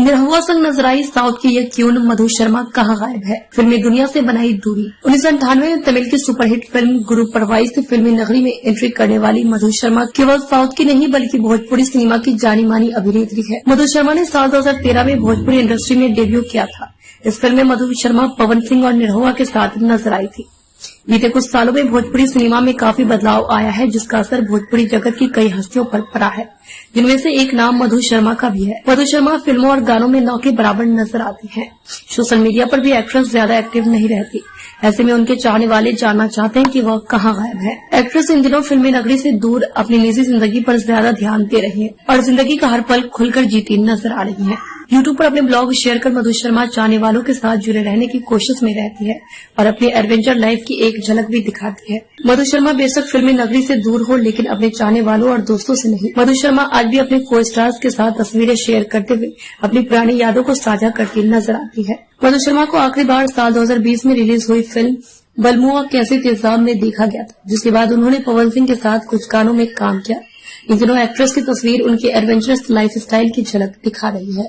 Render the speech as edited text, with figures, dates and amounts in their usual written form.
निरहुआ संग नजर आई साउथ की ये क्यून मधु शर्मा कहाँ गायब है, फिल्मी दुनिया से बनाई दूरी। 1998 में तमिल की सुपरहिट फिल्म गुरु परवाई से फिल्मी नगरी में एंट्री करने वाली मधु शर्मा केवल साउथ की नहीं बल्कि भोजपुरी सिनेमा की जानी मानी अभिनेत्री है। मधु शर्मा ने साल 2013 में भोजपुरी इंडस्ट्री में डेब्यू किया था। इस फिल्म में मधु शर्मा पवन सिंह और निरहुआ के साथ नजर आई थी। बीते कुछ सालों में भोजपुरी सिनेमा में काफी बदलाव आया है, जिसका असर भोजपुरी जगत की कई हस्तियों पर पड़ा है, जिनमें से एक नाम मधु शर्मा का भी है। मधु शर्मा फिल्मों और गानों में नौ के बराबर नजर आती हैं। सोशल मीडिया पर भी एक्ट्रेस ज्यादा एक्टिव नहीं रहती। ऐसे में उनके चाहने वाले जानना चाहते हैं कि वह कहाँ गायब है। एक्ट्रेस इन दिनों फिल्मी नगरी से दूर अपनी निजी जिंदगी पर ज्यादा ध्यान दे रही है और जिंदगी का हर पल खुलकर जीती नजर आ रही है। यूट्यूब पर अपने ब्लॉग शेयर कर मधु शर्मा चाहने वालों के साथ जुड़े रहने की कोशिश में रहती है और अपनी एडवेंचर लाइफ की एक झलक भी दिखाती है। मधु शर्मा बेशक फिल्मी नगरी से दूर हो, लेकिन अपने चाहने वालों और दोस्तों से नहीं। मधु शर्मा आज भी अपने को स्टार्स के साथ तस्वीरें शेयर करते हुए अपनी पुरानी यादों को साझा करती नजर आती है। मधु शर्मा को आखिरी बार साल 2020 में रिलीज हुई फिल्म बलमुआ कैसे तेजाब में देखा गया था, जिसके बाद उन्होंने पवन सिंह के साथ कुछ गानों में काम किया। इन दिनों एक्ट्रेस की तस्वीर उनकी एडवेंचरस लाइफ स्टाइल की झलक दिखा रही है।